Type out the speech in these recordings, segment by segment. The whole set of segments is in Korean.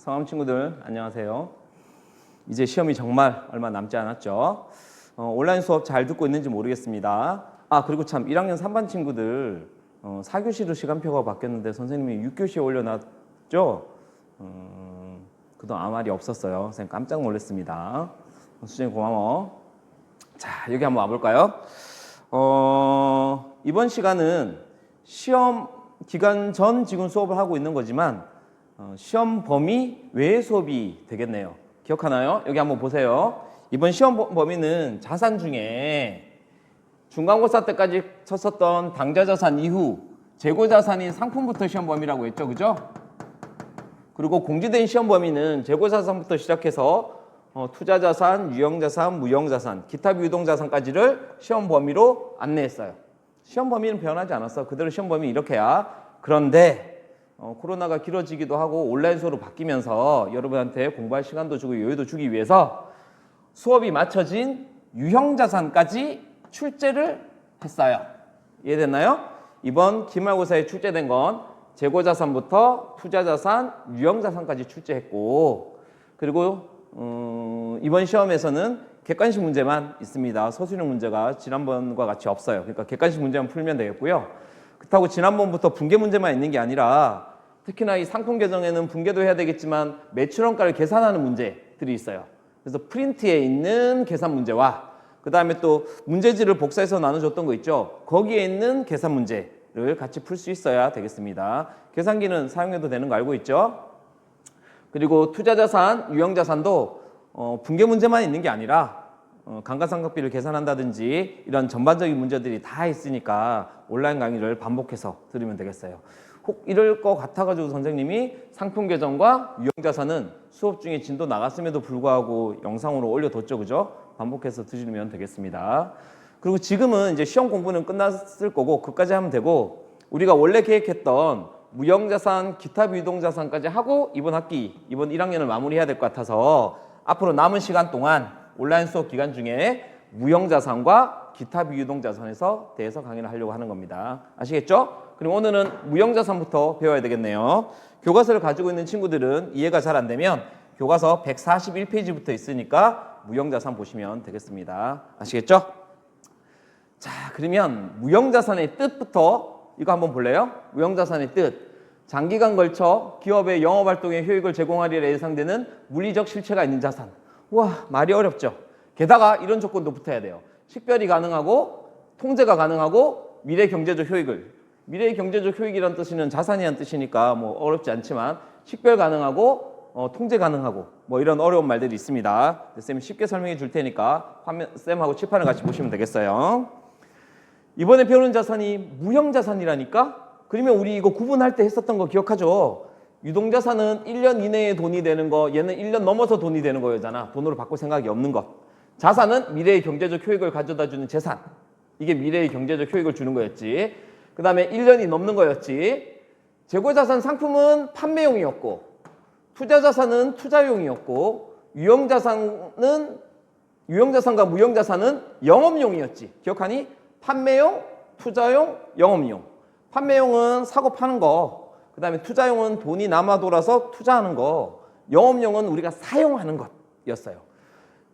성함 친구들 안녕하세요. 이제 시험이 정말 얼마 남지 않았죠. 온라인 수업 잘 듣고 있는지 모르겠습니다. 그리고 참 1학년 3반 친구들 4교시로 시간표가 바뀌었는데 선생님이 6교시에 올려놨죠. 그동안 아무 말이 없었어요. 선생님 깜짝 놀랐습니다. 수진이 고마워. 자, 여기 한번 와볼까요? 이번 시간은 시험 기간 전 지금 수업을 하고 있는 거지만 시험 범위 외의 수업이 되겠네요. 기억하나요? 여기 한번 보세요. 이번 시험 범위는 자산 중에 중간고사 때까지 쳤었던 당좌자산 이후 재고자산인 상품부터 시험 범위라고 했죠. 그죠? 그리고 공지된 시험 범위는 재고자산부터 시작해서 투자자산, 유형자산, 무형자산, 기타 비유동자산까지를 시험 범위로 안내했어요. 시험 범위는 변하지 않았어. 그대로 시험 범위 이렇게야. 그런데 코로나가 길어지기도 하고 온라인 수업으로 바뀌면서 여러분한테 공부할 시간도 주고 여유도 주기 위해서 수업이 맞춰진 유형자산까지 출제를 했어요. 이해됐나요? 이번 기말고사에 출제된 건 재고자산부터 투자자산, 유형자산까지 출제했고, 그리고 이번 시험에서는 객관식 문제만 있습니다. 서술형 문제가 지난번과 같이 없어요. 그러니까 객관식 문제만 풀면 되겠고요. 그렇다고 지난번부터 분계 문제만 있는 게 아니라 특히나 이 상품 계정에는 분계도 해야 되겠지만 매출원가를 계산하는 문제들이 있어요. 그래서 프린트에 있는 계산 문제와 그 다음에 또 문제지를 복사해서 나눠줬던 거 있죠. 거기에 있는 계산 문제를 같이 풀 수 있어야 되겠습니다. 계산기는 사용해도 되는 거 알고 있죠? 그리고 투자자산, 유형자산도 분계 문제만 있는 게 아니라 감가상각비를 계산한다든지 이런 전반적인 문제들이 다 있으니까 온라인 강의를 반복해서 들으면 되겠어요. 혹 이럴 것 같아가지고 선생님이 상품 계정과 유형자산은 수업 중에 진도 나갔음에도 불구하고 영상으로 올려뒀죠. 그죠? 반복해서 들으면 되겠습니다. 그리고 지금은 이제 시험 공부는 끝났을 거고 그까지 하면 되고 우리가 원래 계획했던 무형자산, 기타 비유동자산까지 하고 이번 학기, 이번 1학년을 마무리해야 될 것 같아서 앞으로 남은 시간 동안 온라인 수업 기간 중에 무형자산과 기타 비유동자산에서 대해서 강의를 하려고 하는 겁니다. 아시겠죠? 그리고 오늘은 무형자산부터 배워야 되겠네요. 교과서를 가지고 있는 친구들은 이해가 잘 안 되면 교과서 141페이지부터 있으니까 무형자산 보시면 되겠습니다. 아시겠죠? 자, 그러면 무형자산의 뜻부터 이거 한번 볼래요? 무형자산의 뜻. 장기간 걸쳐 기업의 영업활동에 효익을 제공하리라 예상되는 물리적 실체가 있는 자산. 와, 말이 어렵죠? 게다가 이런 조건도 붙어야 돼요. 식별이 가능하고 통제가 가능하고 미래 경제적 효익을. 미래의 경제적 효익이란 뜻은 자산이란 뜻이니까 뭐 어렵지 않지만 식별 가능하고 통제 가능하고 뭐 이런 어려운 말들이 있습니다. 쌤이 쉽게 설명해 줄 테니까 화면 쌤하고 칠판을 같이 보시면 되겠어요. 이번에 배우는 자산이 무형자산이라니까? 그러면 우리 이거 구분할 때 했었던 거 기억하죠? 유동자산은 1년 이내에 돈이 되는 거, 얘는 1년 넘어서 돈이 되는 거잖아. 돈으로 바꿀 생각이 없는 것. 자산은 미래의 경제적 효익을 가져다 주는 재산. 이게 미래의 경제적 효익을 주는 거였지. 그 다음에 1년이 넘는 거였지. 재고자산 상품은 판매용이었고, 투자자산은 투자용이었고, 유형자산과 무형자산은 영업용이었지. 기억하니? 판매용, 투자용, 영업용. 판매용은 사고 파는 거, 그 다음에 투자용은 돈이 남아 돌아서 투자하는 거, 영업용은 우리가 사용하는 것이었어요.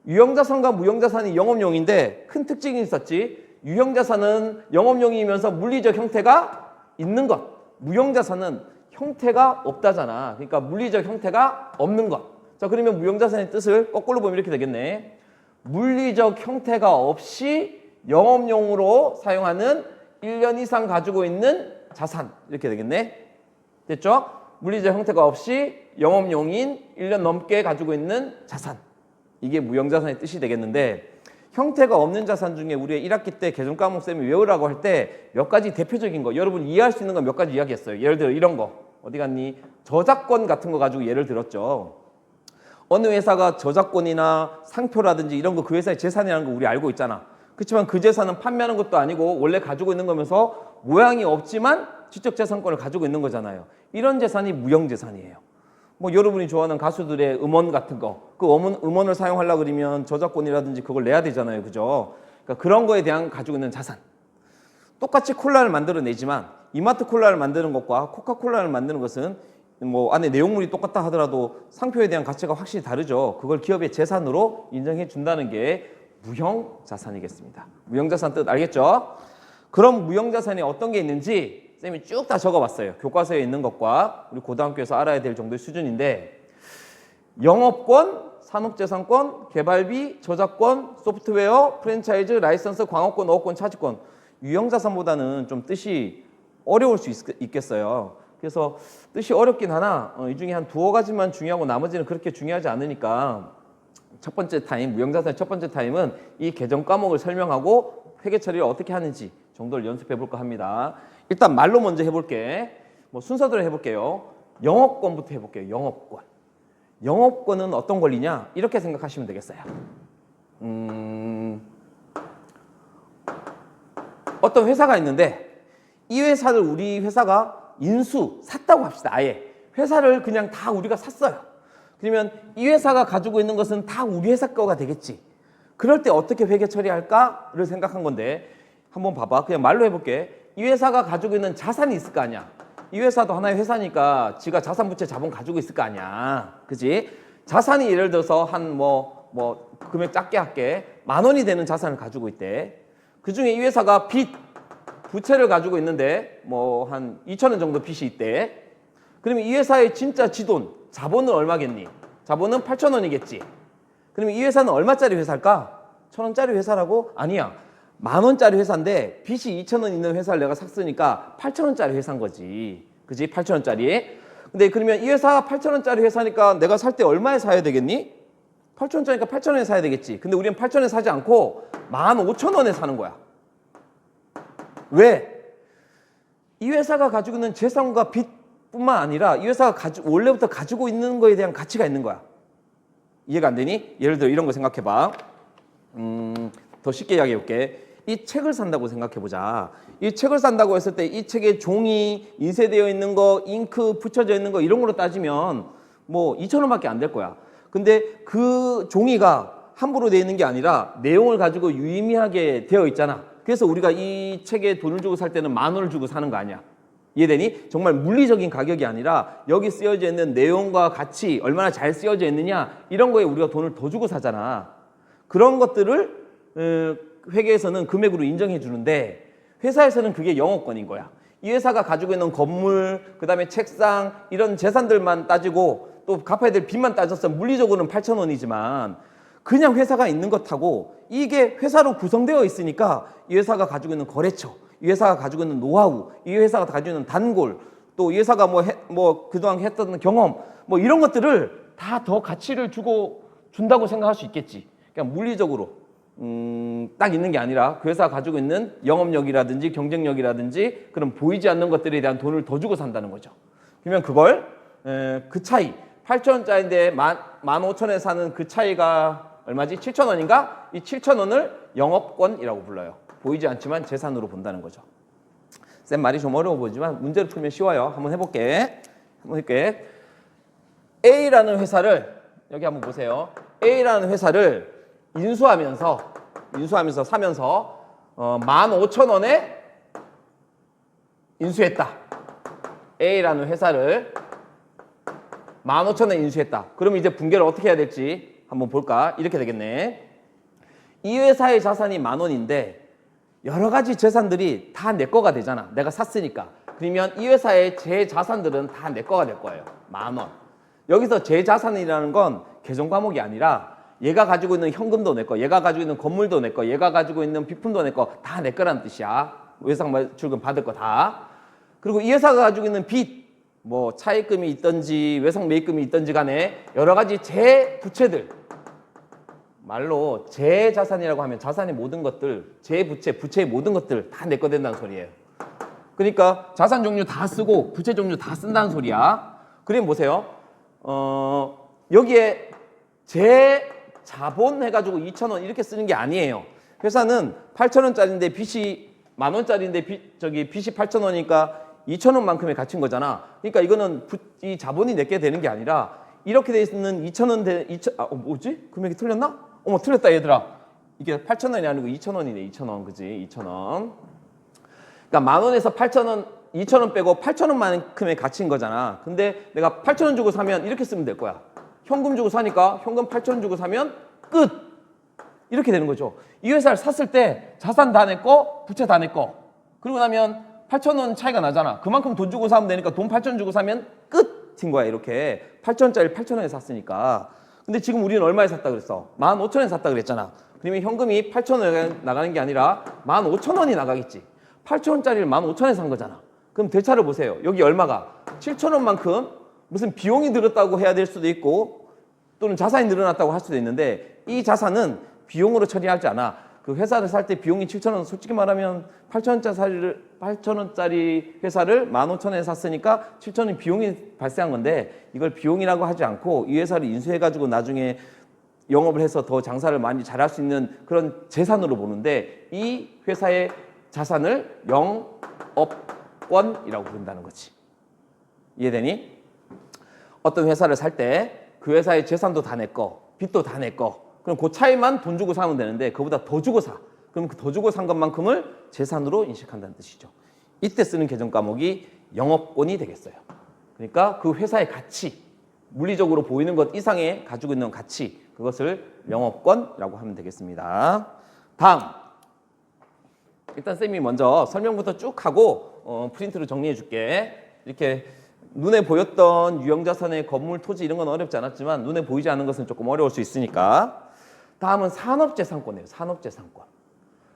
유형자산과 무형자산이 영업용인데 큰 특징이 있었지. 유형자산은 영업용이면서 물리적 형태가 있는 것, 무형자산은 형태가 없다잖아. 그러니까 물리적 형태가 없는 것. 자, 그러면 무형자산의 뜻을 거꾸로 보면 이렇게 되겠네. 물리적 형태가 없이 영업용으로 사용하는 1년 이상 가지고 있는 자산. 이렇게 되겠네. 됐죠? 물리적 형태가 없이 영업용인 1년 넘게 가지고 있는 자산. 이게 무형자산의 뜻이 되겠는데 형태가 없는 자산 중에 우리가 1학기 때 개정 과목 쌤이 외우라고 할 때 몇 가지 대표적인 거, 여러분 이해할 수 있는 거 몇 가지 이야기했어요. 예를 들어 이런 거. 어디 갔니? 저작권 같은 거 가지고 예를 들었죠. 어느 회사가 저작권이나 상표라든지 이런 거 그 회사의 재산이라는 거 우리 알고 있잖아. 그렇지만 그 재산은 판매하는 것도 아니고 원래 가지고 있는 거면서 모양이 없지만 지적재산권을 가지고 있는 거잖아요. 이런 재산이 무형재산이에요. 뭐 여러분이 좋아하는 가수들의 음원 같은 거, 그 음원을 사용하려고 그러면 저작권이라든지 그걸 내야 되잖아요. 그죠? 그러니까 그런 거에 대한 가지고 있는 자산. 똑같이 콜라를 만들어내지만 이마트 콜라를 만드는 것과 코카콜라를 만드는 것은 뭐 안에 내용물이 똑같다 하더라도 상표에 대한 가치가 확실히 다르죠. 그걸 기업의 재산으로 인정해 준다는 게 무형자산이겠습니다. 무형자산 뜻 알겠죠? 그럼 무형자산이 어떤 게 있는지 쌤이 쭉 다 적어봤어요. 교과서에 있는 것과 우리 고등학교에서 알아야 될 정도의 수준인데, 영업권, 산업재산권, 개발비, 저작권, 소프트웨어, 프랜차이즈, 라이선스, 광업권, 어업권, 차지권. 유형자산보다는 좀 뜻이 어려울 수 있겠어요. 그래서 뜻이 어렵긴 하나 이 중에 한 두어 가지만 중요하고 나머지는 그렇게 중요하지 않으니까 첫 번째 타임, 무형자산의 첫 번째 타임은 이 개정 과목을 설명하고 회계 처리를 어떻게 하는지 정도를 연습해 볼까 합니다. 일단 말로 먼저 해볼게. 뭐 순서대로 해볼게요. 영업권부터 해볼게요. 영업권. 영업권은 어떤 권리냐? 이렇게 생각하시면 되겠어요. 어떤 회사가 있는데 이 회사를 우리 회사가 샀다고 합시다. 아예 회사를 그냥 다 우리가 샀어요. 그러면 이 회사가 가지고 있는 것은 다 우리 회사 거가 되겠지. 그럴 때 어떻게 회계 처리할까를 생각한 건데, 한번 봐봐. 그냥 말로 해볼게. 이 회사가 가지고 있는 자산이 있을 거 아니야. 이 회사도 하나의 회사니까 지가 자산, 부채, 자본 가지고 있을 거 아니야. 그지? 자산이 예를 들어서 한 금액 작게 할게. 10,000원이 되는 자산을 가지고 있대. 그 중에 이 회사가 부채를 가지고 있는데 뭐 한 2,000원 정도 빚이 있대. 그러면 이 회사의 진짜 지돈, 자본은 얼마겠니? 자본은 8,000원이겠지. 그러면 이 회사는 얼마짜리 회사일까? 1,000원짜리 회사라고? 아니야. 10,000원짜리 회사인데 빚이 2,000원 있는 회사를 내가 샀으니까 8,000원짜리 회사인 거지. 그지? 8,000원짜리. 근데 그러면 이 회사가 8,000원짜리 회사니까 내가 살 때 얼마에 사야 되겠니? 8,000원짜리니까 8,000원에 사야 되겠지. 근데 우리는 8,000원에 사지 않고 15,000원에 사는 거야. 왜? 이 회사가 가지고 있는 재산과 빚뿐만 아니라 이 회사가 원래부터 가지고 있는 거에 대한 가치가 있는 거야. 이해가 안 되니? 예를 들어 이런 거 생각해 봐. 더 쉽게 이야기해 볼게. 이 책을 산다고 생각해 보자. 이 책을 산다고 했을 때 이 책에 종이, 인쇄되어 있는 거, 잉크 붙여져 있는 거 이런 거로 따지면 뭐 2,000원밖에 안 될 거야. 근데 그 종이가 함부로 되어 있는 게 아니라 내용을 가지고 유의미하게 되어 있잖아. 그래서 우리가 이 책에 돈을 주고 살 때는 10,000원을 주고 사는 거 아니야. 이해되니? 정말 물리적인 가격이 아니라 여기 쓰여져 있는 내용과 가치, 얼마나 잘 쓰여져 있느냐 이런 거에 우리가 돈을 더 주고 사잖아. 그런 것들을 회계에서는 금액으로 인정해 주는데 회사에서는 그게 영업권인 거야. 이 회사가 가지고 있는 건물, 그 다음에 책상 이런 재산들만 따지고 또 갚아야 될 빚만 따져서 물리적으로는 8,000원이지만 그냥 회사가 있는 것하고 이게 회사로 구성되어 있으니까 이 회사가 가지고 있는 거래처, 이 회사가 가지고 있는 노하우, 이 회사가 가지고 있는 단골, 또 이 회사가 그동안 했던 경험 뭐 이런 것들을 다 더 가치를 준다고 생각할 수 있겠지. 그냥 물리적으로 딱 있는 게 아니라 그 회사가 가지고 있는 영업력이라든지 경쟁력이라든지 그런 보이지 않는 것들에 대한 돈을 더 주고 산다는 거죠. 그러면 그걸 그 차이 8,000원짜리인데 15,000원에 사는 그 차이가 얼마지? 7,000원인가? 이 7,000원을 영업권이라고 불러요. 보이지 않지만 재산으로 본다는 거죠. 쌤 말이 좀 어려워 보이지만 문제를 풀면 쉬워요. 한번 해볼게. A라는 회사를 여기 한번 보세요. A라는 회사를 인수하면서 사면서 15,000원에 인수했다. A라는 회사를 15,000원에 인수했다. 그럼 이제 분개를 어떻게 해야 될지 한번 볼까? 이렇게 되겠네. 이 회사의 자산이 10,000원인데 여러 가지 재산들이 다 내 거가 되잖아. 내가 샀으니까. 그러면 이 회사의 제 자산들은 다 내 거가 될 거예요. 10,000원. 여기서 제 자산이라는 건 개정 과목이 아니라 얘가 가지고 있는 현금도 내 거, 얘가 가지고 있는 건물도 내 거, 얘가 가지고 있는 비품도 내 거 다 내 거라는 뜻이야. 외상 출금 받을 거 다. 그리고 이 회사가 가지고 있는 빚, 뭐 차입금이 있든지 외상 매입금이 있든지 간에 여러 가지 제 부채들, 말로 제 자산이라고 하면 자산의 모든 것들, 제 부채, 부채의 모든 것들 다 내 거 된다는 소리예요. 그러니까 자산 종류 다 쓰고 부채 종류 다 쓴다는 소리야. 그럼 보세요. 여기에 제 자본 해가지고 2,000원 이렇게 쓰는 게 아니에요. 회사는 8,000원짜리인데 빚이 10,000원짜리인데 빚이 8,000원이니까 2,000원만큼의 가치인 거잖아. 그러니까 이거는 이 자본이 내게 되는 게 아니라 이렇게 돼 있는 2,000원 뭐지? 금액이 틀렸나? 어머 틀렸다 얘들아. 이게 8,000원이 아니고 2,000원이네. 2,000원 그지? 2,000원. 그러니까 10,000원에서 8,000원 2,000원 빼고 8,000원만큼의 가치인 거잖아. 근데 내가 8,000원 주고 사면 이렇게 쓰면 될 거야. 현금 주고 사니까 현금 8,000원 주고 사면 끝! 이렇게 되는 거죠. 이 회사를 샀을 때 자산 다 내 거, 부채 다 내 거. 그러고 나면 8,000원 차이가 나잖아. 그만큼 돈 주고 사면 되니까 돈 8,000원 주고 사면 끝인 거야. 이렇게 8,000원짜리 8,000원에 샀으니까. 근데 지금 우리는 얼마에 샀다 그랬어? 15,000원에 샀다 그랬잖아. 그러면 현금이 8,000원 나가는 게 아니라 15,000원이 나가겠지. 8,000원짜리를 15,000원에 산 거잖아. 그럼 대차를 보세요. 여기 얼마가? 7,000원만큼 무슨 비용이 들었다고 해야 될 수도 있고 또는 자산이 늘어났다고 할 수도 있는데 이 자산은 비용으로 처리하지 않아. 그 회사를 살 때 비용이 7,000원, 솔직히 말하면 8,000원짜리 회사를 15,000원에 샀으니까 7,000원 비용이 발생한 건데 이걸 비용이라고 하지 않고 이 회사를 인수해가지고 나중에 영업을 해서 더 장사를 많이 잘할 수 있는 그런 재산으로 보는데 이 회사의 자산을 영업권이라고 부른다는 거지. 이해되니? 어떤 회사를 살 때 그 회사의 재산도 다 내 거, 빚도 다 내 거. 그럼 그 차이만 돈 주고 사면 되는데 그보다 더 주고 사. 그럼 그 더 주고 산 것만큼을 재산으로 인식한다는 뜻이죠. 이때 쓰는 개정 과목이 영업권이 되겠어요. 그러니까 그 회사의 가치, 물리적으로 보이는 것 이상의 가지고 있는 가치, 그것을 영업권이라고 하면 되겠습니다. 다음. 일단 쌤이 먼저 설명부터 쭉 하고 프린트로 정리해 줄게. 이렇게 눈에 보였던 유형자산의 건물, 토지 이런 건 어렵지 않았지만 눈에 보이지 않는 것은 조금 어려울 수 있으니까. 다음은 산업재산권이에요. 산업재산권.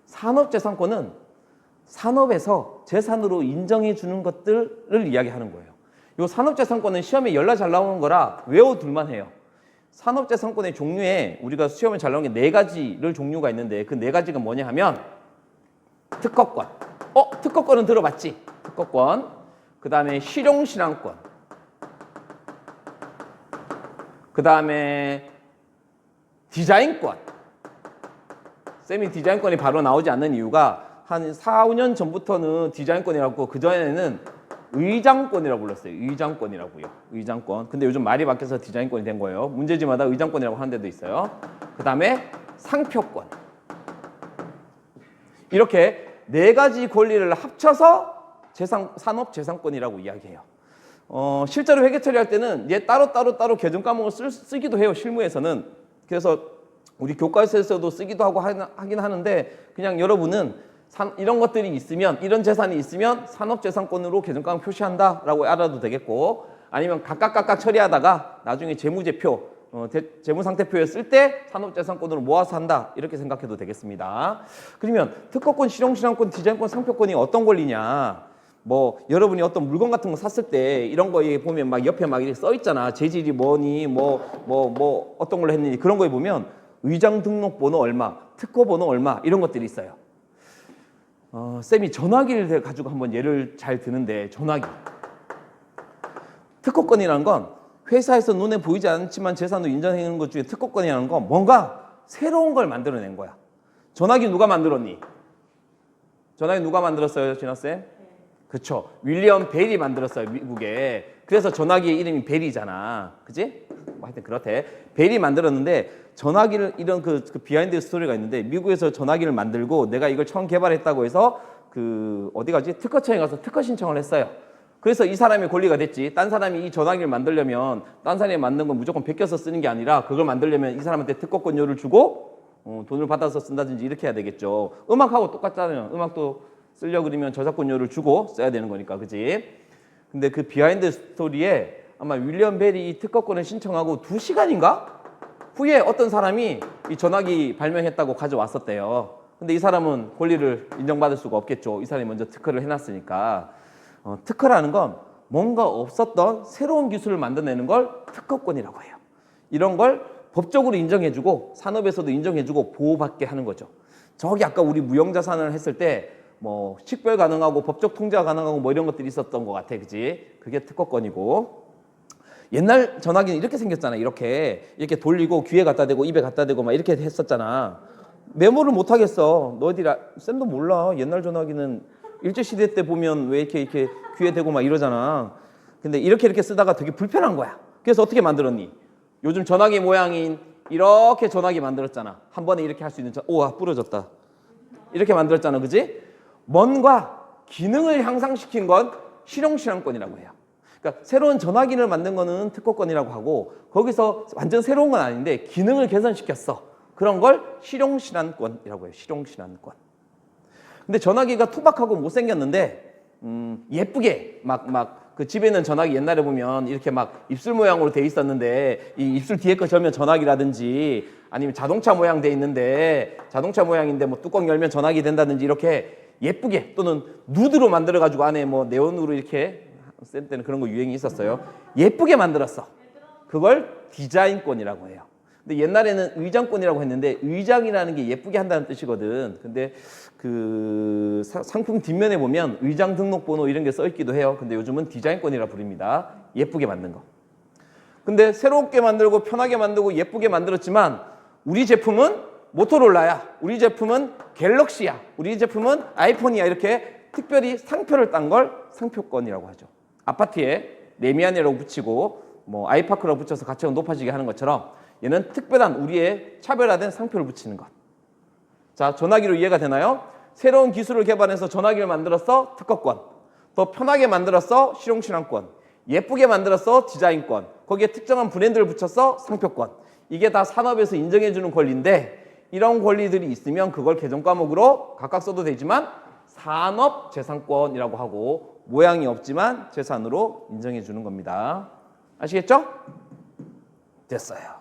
산업재산권은 산업에서 재산으로 인정해 주는 것들을 이야기하는 거예요. 이 산업재산권은 시험에 열나 잘 나오는 거라 외워둘만 해요. 산업재산권의 종류에 우리가 시험에 잘 나오는 게 4가지를 종류가 있는데 그 4가지가 뭐냐 하면 특허권. 특허권은 들어봤지? 특허권. 그 다음에 실용실황권. 그 다음에 디자인권. 쌤이 디자인권이 바로 나오지 않는 이유가 한 4, 5년 전부터는 디자인권이라고 그전에는 의장권이라고 불렀어요. 의장권이라고요. 의장권. 근데 요즘 말이 바뀌어서 디자인권이 된 거예요. 문제지마다 의장권이라고 하는 데도 있어요. 그 다음에 상표권. 이렇게 4가지 권리를 합쳐서 산업재산권이라고 이야기해요. 실제로 회계 처리할 때는 얘 따로 개정 과목을 쓰기도 해요. 실무에서는. 그래서 우리 교과서에서도 쓰기도 하고 하긴 하는데 그냥 여러분은 이런 것들이 있으면 이런 재산이 있으면 산업재산권으로 개정 과목 표시한다라고 알아도 되겠고 아니면 각각 처리하다가 나중에 재무제표 재무상태표에 쓸 때 산업재산권으로 모아서 한다 이렇게 생각해도 되겠습니다. 그러면 특허권, 실용실황권, 디자인권, 상표권이 어떤 권리냐? 뭐 여러분이 어떤 물건 같은 거 샀을 때 이런 거에 보면 막 옆에 막 이렇게 써 있잖아. 재질이 뭐니 뭐 어떤 걸로 했니 그런 거에 보면 의장 등록번호 얼마, 특허번호 얼마 이런 것들이 있어요. 쌤이 전화기를 가지고 한번 예를 잘 드는데 전화기. 특허권이라는 건 회사에서 눈에 보이지 않지만 재산으로 인정하는 것 중에 특허권이라는 건 뭔가 새로운 걸 만들어낸 거야. 전화기 누가 만들었니? 전화기 누가 만들었어요, 진아쌤? 그쵸. 윌리엄 벨이 만들었어요, 미국에. 그래서 전화기의 이름이 벨이잖아. 그지? 뭐 하여튼 그렇대. 벨이 만들었는데 전화기를 이런 그 비하인드 스토리가 있는데 미국에서 전화기를 만들고 내가 이걸 처음 개발했다고 해서 어디 가지? 특허청에 가서 특허 신청을 했어요. 그래서 이 사람의 권리가 됐지. 딴 사람이 이 전화기를 만들려면 딴 사람이 만든 건 무조건 베껴서 쓰는 게 아니라 그걸 만들려면 이 사람한테 특허권료를 주고 돈을 받아서 쓴다든지 이렇게 해야 되겠죠. 음악하고 똑같잖아요. 음악도 쓰려고 그러면 저작권료를 주고 써야 되는 거니까. 그지? 근데 그 비하인드 스토리에 아마 윌리엄 벨이 이 특허권을 신청하고 2시간인가? 후에 어떤 사람이 이 전화기 발명했다고 가져왔었대요. 근데 이 사람은 권리를 인정받을 수가 없겠죠. 이 사람이 먼저 특허를 해놨으니까. 특허라는 건 뭔가 없었던 새로운 기술을 만들어내는 걸 특허권이라고 해요. 이런 걸 법적으로 인정해주고 산업에서도 인정해주고 보호받게 하는 거죠. 저기 아까 우리 무형자산을 했을 때 뭐 식별 가능하고 법적 통제가 가능하고 뭐 이런 것들이 있었던 것 같아. 그지? 그게 특허권이고 옛날 전화기는 이렇게 생겼잖아. 이렇게 돌리고 귀에 갖다 대고 입에 갖다 대고 막 이렇게 했었잖아. 메모를 못 하겠어. 너희들이 쌤도 몰라. 옛날 전화기는 일제시대 때 보면 왜 이렇게 귀에 대고 막 이러잖아. 근데 이렇게 쓰다가 되게 불편한 거야. 그래서 어떻게 만들었니? 요즘 전화기 모양인 이렇게 전화기 만들었잖아. 한 번에 이렇게 할 수 있는 오와 부러졌다. 이렇게 만들었잖아. 그지? 뭔가 기능을 향상시킨 건 실용실현권이라고 해요. 그러니까 새로운 전화기를 만든 거는 특허권이라고 하고 거기서 완전 새로운 건 아닌데 기능을 개선시켰어. 그런 걸 실용실현권이라고 해요. 실용실현권. 근데 전화기가 투박하고 못생겼는데 예쁘게 그 집에 있는 전화기 옛날에 보면 이렇게 막 입술 모양으로 돼 있었는데 이 입술 뒤에 거 절면 전화기라든지 아니면 자동차 모양 돼 있는데 자동차 모양인데 뭐 뚜껑 열면 전화기 된다든지 이렇게 예쁘게 또는 누드로 만들어 가지고 안에 뭐 네온으로 이렇게 쓸 때는 그런 거 유행이 있었어요. 예쁘게 만들었어. 그걸 디자인권이라고 해요. 근데 옛날에는 의장권이라고 했는데 의장이라는 게 예쁘게 한다는 뜻이거든. 근데 그 상품 뒷면에 보면 의장 등록번호 이런 게 써 있기도 해요. 근데 요즘은 디자인권이라 부릅니다. 예쁘게 만든 거. 근데 새롭게 만들고 편하게 만들고 예쁘게 만들었지만 우리 제품은 모토로라야, 우리 제품은 갤럭시야, 우리 제품은 아이폰이야 이렇게 특별히 상표를 딴 걸 상표권이라고 하죠. 아파트에 레미안이라고 붙이고 뭐 아이파크라고 붙여서 가치가 높아지게 하는 것처럼 얘는 특별한 우리의 차별화된 상표를 붙이는 것. 자, 전화기로 이해가 되나요? 새로운 기술을 개발해서 전화기를 만들었어? 특허권. 더 편하게 만들었어? 실용실현권. 예쁘게 만들었어? 디자인권. 거기에 특정한 브랜드를 붙였어? 상표권. 이게 다 산업에서 인정해주는 권리인데 이런 권리들이 있으면 그걸 개정 과목으로 각각 써도 되지만 산업재산권이라고 하고 모양이 없지만 재산으로 인정해주는 겁니다. 아시겠죠? 됐어요.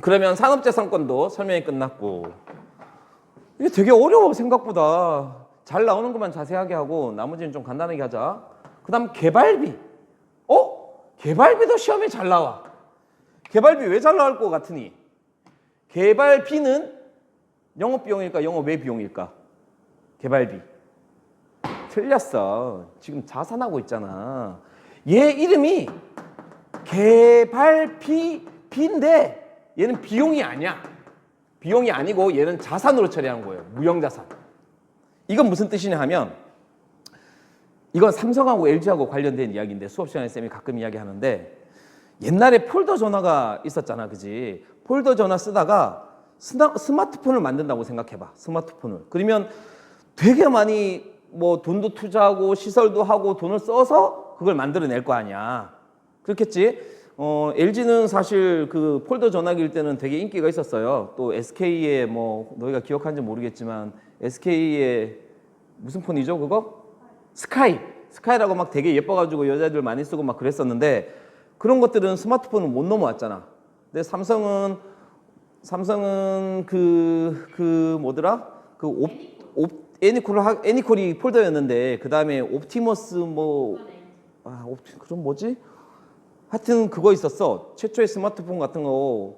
그러면 산업재산권도 설명이 끝났고 이게 되게 어려워. 생각보다 잘 나오는 것만 자세하게 하고 나머지는 좀 간단하게 하자. 그 다음 개발비. 개발비도 시험에 잘 나와. 개발비 왜 잘 나올 것 같으니? 개발비는 영업비용일까 영업외비용일까? 개발비. 틀렸어. 지금 자산하고 있잖아. 얘 이름이 개발비인데 얘는 비용이 아니야. 비용이 아니고 얘는 자산으로 처리하는 거예요. 무형자산. 이건 무슨 뜻이냐 하면 이건 삼성하고 LG하고 관련된 이야기인데 수업 시간에 쌤이 가끔 이야기하는데 옛날에 폴더 전화가 있었잖아. 그지? 폴더 전화 쓰다가 스마트폰을 만든다고 생각해봐. 스마트폰을. 그러면 되게 많이 뭐 돈도 투자하고 시설도 하고 돈을 써서 그걸 만들어낼 거 아니야. 그렇겠지? LG는 사실 그 폴더 전화기일 때는 되게 인기가 있었어요. 또 SK의 뭐 너희가 기억하는지 모르겠지만 SK의 무슨 폰이죠 그거? 스카이라고 막 되게 예뻐가지고 여자들 많이 쓰고 막 그랬었는데 그런 것들은 스마트폰은 못 넘어왔잖아. 근데 삼성은 뭐더라? 애니콜이 폴더였는데 그 다음에 옵티머스 그럼 뭐지? 하여튼 그거 있었어. 최초의 스마트폰 같은 거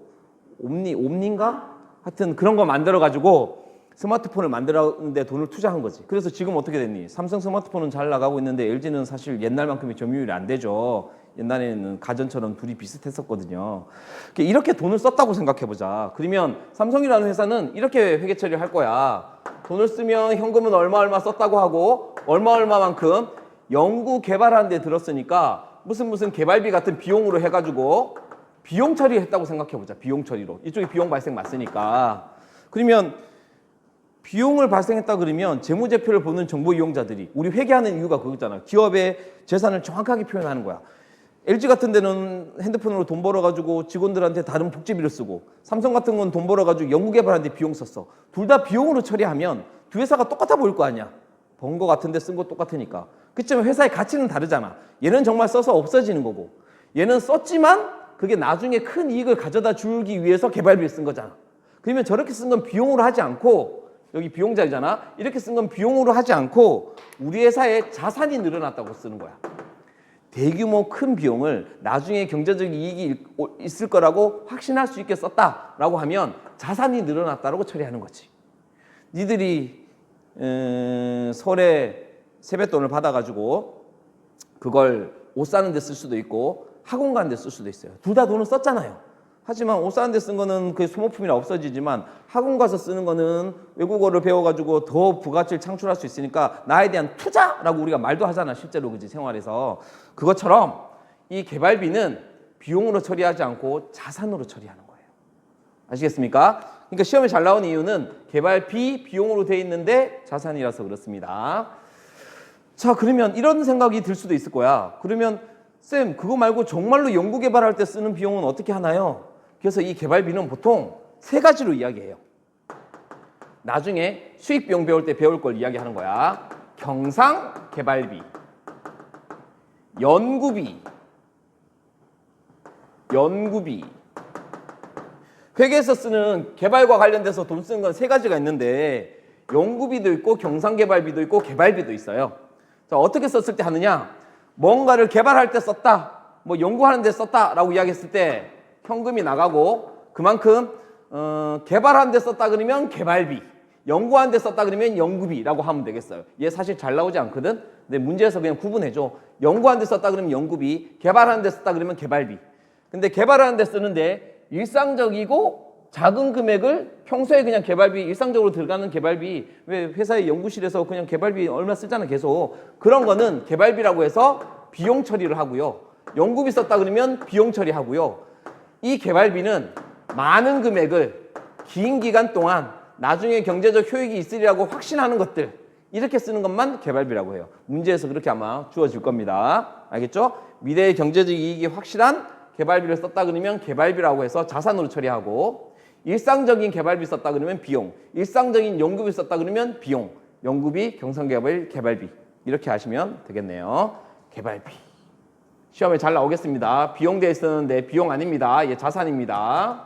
옴니인가? 하여튼 그런 거 만들어가지고 스마트폰을 만들었는데 돈을 투자한 거지. 그래서 지금 어떻게 됐니? 삼성 스마트폰은 잘 나가고 있는데 LG는 사실 옛날만큼의 점유율이 안 되죠. 옛날에는 가전처럼 둘이 비슷했었거든요. 이렇게 돈을 썼다고 생각해보자. 그러면 삼성이라는 회사는 이렇게 회계 처리를 할 거야. 돈을 쓰면 현금은 얼마 썼다고 하고 얼마만큼 연구 개발하는 데 들었으니까 무슨 개발비 같은 비용으로 해가지고 비용 처리했다고 생각해보자. 비용 처리로. 이쪽에 비용 발생 맞으니까. 그러면 비용을 발생했다 그러면 재무제표를 보는 정보 이용자들이 우리 회계하는 이유가 그거잖아. 기업의 재산을 정확하게 표현하는 거야. LG 같은 데는 핸드폰으로 돈 벌어가지고 직원들한테 다른 복지비를 쓰고 삼성 같은 건 돈 벌어가지고 연구 개발하는 데 비용 썼어. 둘 다 비용으로 처리하면 두 회사가 똑같아 보일 거 아니야. 번 거 같은데 쓴 거 똑같으니까. 그치만 회사의 가치는 다르잖아. 얘는 정말 써서 없어지는 거고 얘는 썼지만 그게 나중에 큰 이익을 가져다 주기 위해서 개발비를 쓴 거잖아. 그러면 저렇게 쓴 건 비용으로 하지 않고 여기 비용 자리잖아. 이렇게 쓴 건 비용으로 하지 않고 우리 회사의 자산이 늘어났다고 쓰는 거야. 대규모 큰 비용을 나중에 경제적 이익이 있을 거라고 확신할 수 있게 썼다라고 하면 자산이 늘어났다라고 처리하는 거지. 니들이 설에 세뱃돈을 받아가지고 그걸 옷 사는 데 쓸 수도 있고 학원 가는 데 쓸 수도 있어요. 둘 다 돈을 썼잖아요. 하지만 옷 사는 데 쓴 거는 그 소모품이라 없어지지만 학원 가서 쓰는 거는 외국어를 배워가지고 더 부가치를 창출할 수 있으니까 나에 대한 투자라고 우리가 말도 하잖아. 실제로 그지 생활에서. 그것처럼 이 개발비는 비용으로 처리하지 않고 자산으로 처리하는 거예요. 아시겠습니까? 그러니까 시험에 잘 나온 이유는 개발비 비용으로 돼 있는데 자산이라서 그렇습니다. 자, 그러면 이런 생각이 들 수도 있을 거야. 그러면 쌤, 그거 말고 정말로 연구 개발할 때 쓰는 비용은 어떻게 하나요? 그래서 이 개발비는 보통 세 가지로 이야기해요. 나중에 수익 비용 배울 때 배울 걸 이야기하는 거야. 경상 개발비, 연구비. 회계에서 쓰는 개발과 관련돼서 돈 쓰는 건 세 가지가 있는데 연구비도 있고 경상개발비도 있고 개발비도 있어요. 자, 어떻게 썼을 때 하느냐? 뭔가를 개발할 때 썼다, 뭐 연구하는 데 썼다라고 이야기했을 때 현금이 나가고 그만큼 개발하는 데 썼다 그러면 개발비, 연구하는 데 썼다 그러면 연구비라고 하면 되겠어요. 얘 사실 잘 나오지 않거든? 근데 문제에서 그냥 구분해줘. 연구하는 데 썼다 그러면 연구비, 개발하는 데 썼다 그러면 개발비. 근데 개발하는 데 쓰는데 일상적이고 작은 금액을 평소에 그냥 개발비, 일상적으로 들어가는 개발비, 왜 회사의 연구실에서 그냥 개발비 얼마 쓰잖아 계속. 그런 거는 개발비라고 해서 비용 처리를 하고요. 연구비 썼다 그러면 비용 처리하고요. 이 개발비는 많은 금액을 긴 기간 동안 나중에 경제적 효익이 있으리라고 확신하는 것들, 이렇게 쓰는 것만 개발비라고 해요. 문제에서 그렇게 아마 주어질 겁니다. 알겠죠? 미래의 경제적 이익이 확실한 개발비를 썼다 그러면 개발비라고 해서 자산으로 처리하고, 일상적인 개발비 썼다 그러면 비용, 일상적인 연구비 썼다 그러면 비용, 연구비, 경상개발, 개발비, 이렇게 하시면 되겠네요. 개발비 시험에 잘 나오겠습니다. 비용대에 쓰는데 비용 아닙니다. 얘 자산입니다.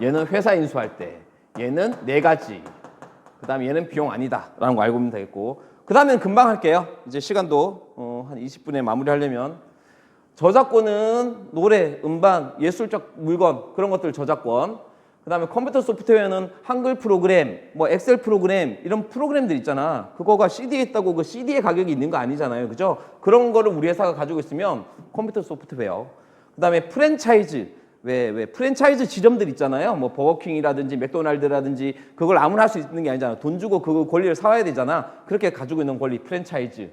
얘는 회사 인수할 때, 얘는 네 가지, 그 다음에 얘는 비용 아니다 라는 거 알고 있으면 되겠고, 그 다음에는 금방 할게요. 이제 시간도 한 20분에 마무리하려면, 저작권은 노래, 음반, 예술적 물건, 그런 것들 저작권. 그 다음에 컴퓨터 소프트웨어는 한글 프로그램, 뭐 엑셀 프로그램, 이런 프로그램들 있잖아. 그거가 CD에 있다고 그 CD의 가격이 있는 거 아니잖아요. 그죠? 그런 거를 우리 회사가 가지고 있으면 컴퓨터 소프트웨어. 그 다음에 프랜차이즈. 왜 프랜차이즈 지점들 있잖아요. 뭐 버거킹이라든지 맥도날드라든지, 그걸 아무나 할 수 있는 게 아니잖아. 돈 주고 그 권리를 사와야 되잖아. 그렇게 가지고 있는 권리, 프랜차이즈.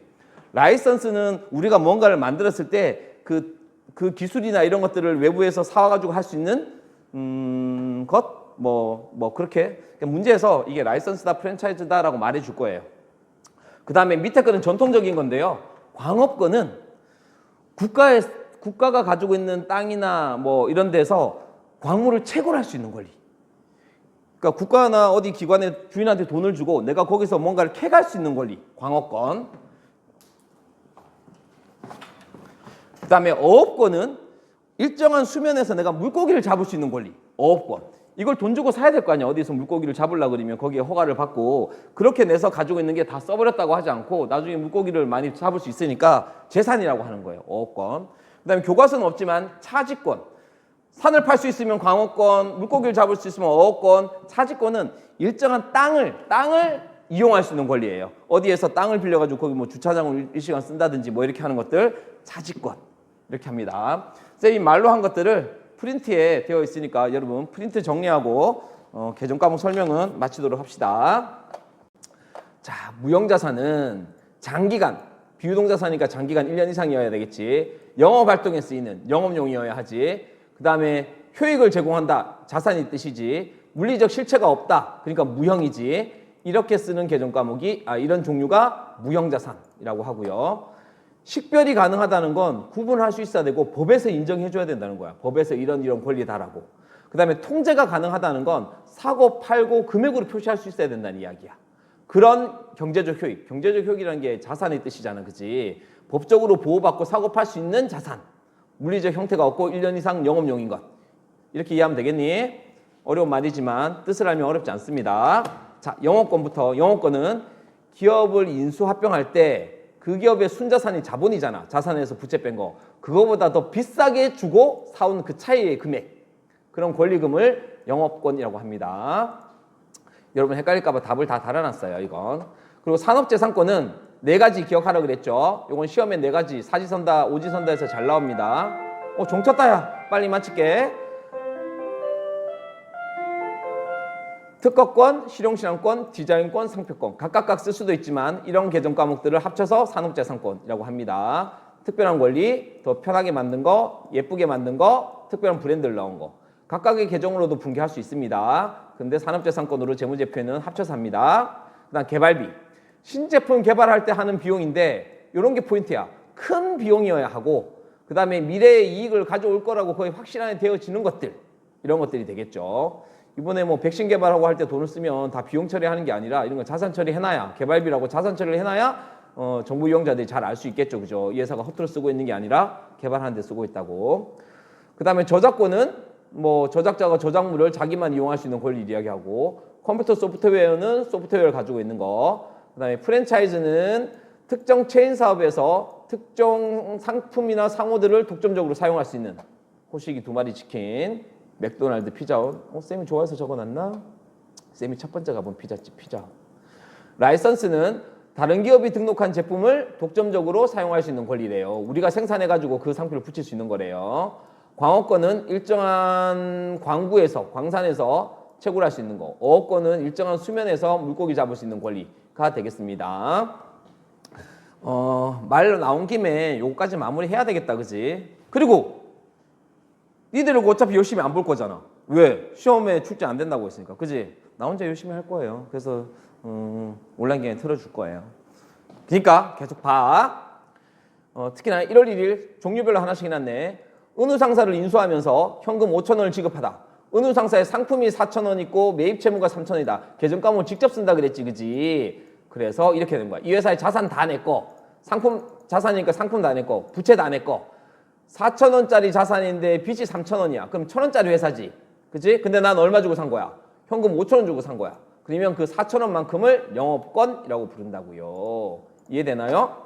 라이선스는 우리가 뭔가를 만들었을 때 그 기술이나 이런 것들을 외부에서 사와가지고 할 수 있는 것? 그렇게. 문제에서 이게 라이선스다, 프랜차이즈다라고 말해줄 거예요. 그 다음에 밑에 거는 전통적인 건데요. 광업권은 국가가 가지고 있는 땅이나 뭐 이런 데서 광물을 채굴할 수 있는 권리. 그러니까 국가나 어디 기관의 주인한테 돈을 주고 내가 거기서 뭔가를 캐갈 수 있는 권리, 광업권. 그 다음에 어업권은 일정한 수면에서 내가 물고기를 잡을 수 있는 권리, 어업권. 이걸 돈 주고 사야 될 거 아니야. 어디서 물고기를 잡으려고 그러면 거기에 허가를 받고, 그렇게 내서 가지고 있는 게 다 써버렸다고 하지 않고 나중에 물고기를 많이 잡을 수 있으니까 재산이라고 하는 거예요, 어업권. 그 다음에 교과서는 없지만 차지권. 산을 팔 수 있으면 광업권, 물고기를 잡을 수 있으면 어업권. 차지권은 일정한 땅을 이용할 수 있는 권리예요. 어디에서 땅을 빌려가지고 거기 뭐 주차장을 일시간 쓴다든지 뭐 이렇게 하는 것들, 차지권. 이렇게 합니다. 쌤이 말로 한 것들을 프린트에 되어 있으니까 여러분 프린트 정리하고 개정 과목 설명은 마치도록 합시다. 자, 무형자산은 장기간, 비유동자산이니까 장기간 1년 이상이어야 되겠지. 영업활동에 쓰이는 영업용이어야 하지. 그 다음에 효익을 제공한다, 자산이 뜻이지. 물리적 실체가 없다, 그러니까 무형이지. 이렇게 쓰는 개정 과목이 이런 종류가 무형자산이라고 하고요. 식별이 가능하다는 건 구분할 수 있어야 되고 법에서 인정해 줘야 된다는 거야. 법에서 이런 권리다라고. 그 다음에 통제가 가능하다는 건 사고, 팔고 금액으로 표시할 수 있어야 된다는 이야기야. 그런 경제적 효익, 경제적 효익이라는 게 자산의 뜻이잖아, 그치? 법적으로 보호받고 사고 팔 수 있는 자산, 물리적 형태가 없고 1년 이상 영업용인 것, 이렇게 이해하면 되겠니? 어려운 말이지만 뜻을 알면 어렵지 않습니다. 자, 영업권부터. 영업권은 기업을 인수합병할 때 그 기업의 순자산이 자본이잖아. 자산에서 부채 뺀 거. 그거보다 더 비싸게 주고 사온 그 차이의 금액, 그런 권리금을 영업권이라고 합니다. 여러분 헷갈릴까 봐 답을 다 달아놨어요, 이건. 그리고 산업재산권은 네 가지 기억하라고 그랬죠. 이건 시험에 네 가지, 사지선다, 오지선다에서 잘 나옵니다. 종쳤다, 야. 빨리 마칠게. 특허권, 실용실험권, 디자인권, 상표권. 각각 쓸 수도 있지만 이런 개정 과목들을 합쳐서 산업재산권이라고 합니다. 특별한 권리, 더 편하게 만든 거, 예쁘게 만든 거, 특별한 브랜드를 넣은 거. 각각의 계정으로도 분개할 수 있습니다. 근데 산업재산권으로 재무제표는 합쳐서 합니다. 그 그다음 개발비. 신제품 개발할 때 하는 비용인데 이런 게 포인트야. 큰 비용이어야 하고 그다음에 미래의 이익을 가져올 거라고 거의 확실하게 되어지는 것들. 이런 것들이 되겠죠. 이번에 뭐 백신 개발하고 할 때 돈을 쓰면 다 비용 처리하는 게 아니라 이런 거 자산 처리해놔야 개발비라고 자산 처리를 해놔야 정부 이용자들이 잘 알 수 있겠죠. 그죠? 이 회사가 허투루 쓰고 있는 게 아니라 개발하는 데 쓰고 있다고. 그다음에 저작권은 뭐 저작자가 저작물을 자기만 이용할 수 있는 권리를 이야기하고 컴퓨터 소프트웨어는 소프트웨어를 가지고 있는 거. 그다음에 프랜차이즈는 특정 체인 사업에서 특정 상품이나 상호들을 독점적으로 사용할 수 있는 호식이 2마리 치킨, 맥도날드 피자헛. 쌤이 좋아해서 적어놨나? 쌤이 첫 번째 가본 피자집 피자헛. 라이선스는 다른 기업이 등록한 제품을 독점적으로 사용할 수 있는 권리래요. 우리가 생산해가지고 그 상품을 붙일 수 있는 거래요. 광어권은 일정한 광구에서 광산에서 채굴할 수 있는 거. 어업권은 일정한 수면에서 물고기 잡을 수 있는 권리가 되겠습니다. 말 나온 김에 요거까지 마무리해야 되겠다, 그지? 그리고 니들은 어차피 열심히 안 볼 거잖아. 왜? 시험에 출제 안 된다고 했으니까, 그지? 나 혼자 열심히 할 거예요. 그래서 온라인 강의 틀어줄 거예요. 그러니까 계속 봐. 특히나 1월 1일 종류별로 하나씩 해놨네. 은우상사를 인수하면서 현금 5,000원을 지급하다. 은우상사에 상품이 4,000원 있고 매입 채무가 3,000원이다. 계정 까먹으면 직접 쓴다 그랬지, 그지? 그래서 이렇게 된 거야. 이 회사의 자산 다 내 거. 상품 자산이니까 상품 다 내 거. 부채 다 내 거. 4,000원짜리 자산인데 빚이 3,000원이야. 그럼 1,000원짜리 회사지. 그치? 근데 난 얼마 주고 산 거야? 현금 5,000원 주고 산 거야. 그러면 그 4,000원만큼을 영업권이라고 부른다고요. 이해되나요?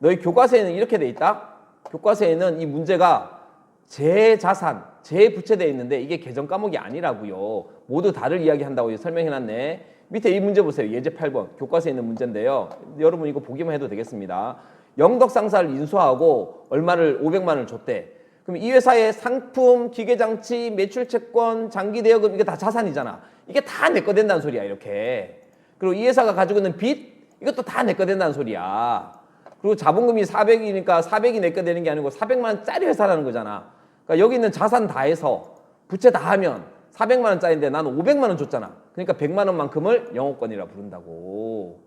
너희 교과서에는 이렇게 돼 있다. 교과서에는 이 문제가 제 자산, 제 부채되어 있는데 이게 계정 과목이 아니라고요. 모두 다를 이야기한다고 설명해놨네. 밑에 이 문제 보세요. 예제 8번. 교과서에 있는 문제인데요. 여러분 이거 보기만 해도 되겠습니다. 영덕상사를 인수하고 얼마를 500만 원을 줬대. 그럼 이 회사의 상품, 기계장치, 매출채권, 장기대여금 이게 다 자산이잖아. 이게 다 내 거 된다는 소리야, 이렇게. 그리고 이 회사가 가지고 있는 빚 이것도 다 내 거 된다는 소리야. 그리고 자본금이 400이니까 400이 내 거 되는 게 아니고 400만 원짜리 회사라는 거잖아. 그러니까 여기 있는 자산 다 해서 부채 다 하면 400만 원짜리인데 나는 500만 원 줬잖아. 그러니까 100만 원만큼을 영업권이라 부른다고.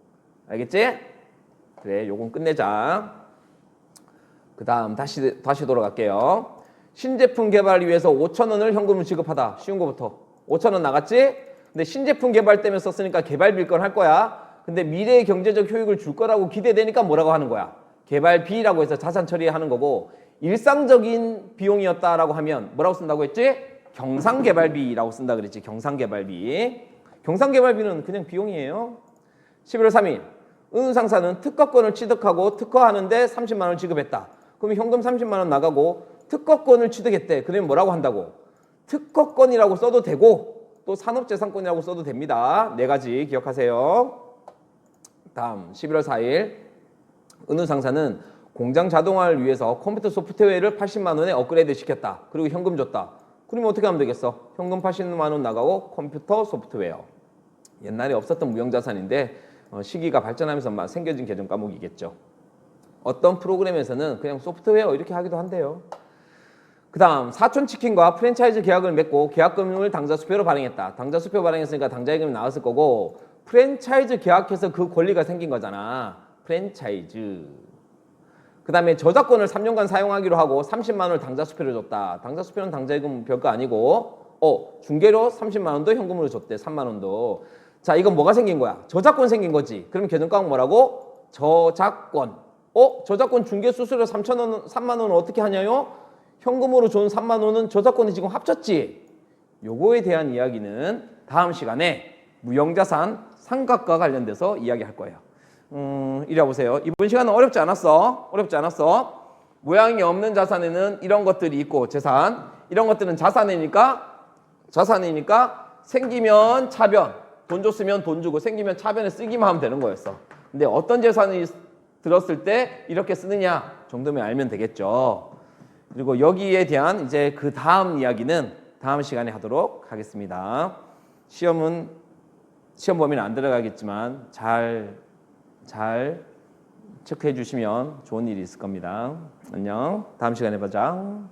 알겠지? 그래, 요건 끝내자. 그 다음 다시 돌아갈게요. 신제품 개발을 위해서 5,000원을 현금을 지급하다. 쉬운 거부터. 5,000원 나갔지? 근데 신제품 개발 때문에 썼으니까 개발비일 건 할 거야. 근데 미래의 경제적 효익을 줄 거라고 기대되니까 뭐라고 하는 거야? 개발비라고 해서 자산 처리하는 거고, 일상적인 비용이었다라고 하면 뭐라고 쓴다고 했지? 경상개발비라고 쓴다 그랬지. 경상개발비. 경상개발비는 그냥 비용이에요. 11월 3일 은우상사는 특허권을 취득하고 특허하는데 30만 원을 지급했다. 그러면 현금 30만 원 나가고 특허권을 취득했대. 그러면 뭐라고 한다고? 특허권이라고 써도 되고 또 산업재산권이라고 써도 됩니다. 네 가지 기억하세요. 다음 11월 4일 은우상사는 공장 자동화를 위해서 컴퓨터 소프트웨어를 80만 원에 업그레이드 시켰다. 그리고 현금 줬다. 그러면 어떻게 하면 되겠어? 현금 80만 원 나가고 컴퓨터 소프트웨어. 옛날에 없었던 무형자산인데 시기가 발전하면서 생겨진 계정 과목이겠죠. 어떤 프로그램에서는 그냥 소프트웨어 이렇게 하기도 한대요. 그 다음 사촌치킨과 프랜차이즈 계약을 맺고 계약금을 당좌수표로 발행했다. 당좌수표 발행했으니까 당좌예금이 나왔을 거고 프랜차이즈 계약해서 그 권리가 생긴 거잖아. 프랜차이즈. 그 다음에 저작권을 3년간 사용하기로 하고 30만 원을 당좌수표로 줬다. 당좌수표는 당좌예금 별거 아니고 중개료 30만 원도 현금으로 줬대. 3만 원도. 자, 이건 뭐가 생긴 거야? 저작권 생긴 거지. 그럼 계정과목 뭐라고? 저작권. 저작권 중개 수수료 3만 원은 어떻게 하냐요? 현금으로 준 3만 원은 저작권이 지금 합쳤지. 요거에 대한 이야기는 다음 시간에 무형자산 상각과 관련돼서 이야기할 거예요. 이리 와보세요. 이번 시간은 어렵지 않았어. 어렵지 않았어. 모양이 없는 자산에는 이런 것들이 있고 재산. 이런 것들은 자산이니까 생기면 차변. 돈 줬으면 돈 주고 생기면 차변에 쓰기만 하면 되는 거였어. 근데 어떤 재산이 들었을 때 이렇게 쓰느냐 정도면 알면 되겠죠. 그리고 여기에 대한 이제 그 다음 이야기는 다음 시간에 하도록 하겠습니다. 시험 범위는 안 들어가겠지만 잘 체크해 주시면 좋은 일이 있을 겁니다. 안녕. 다음 시간에 보자.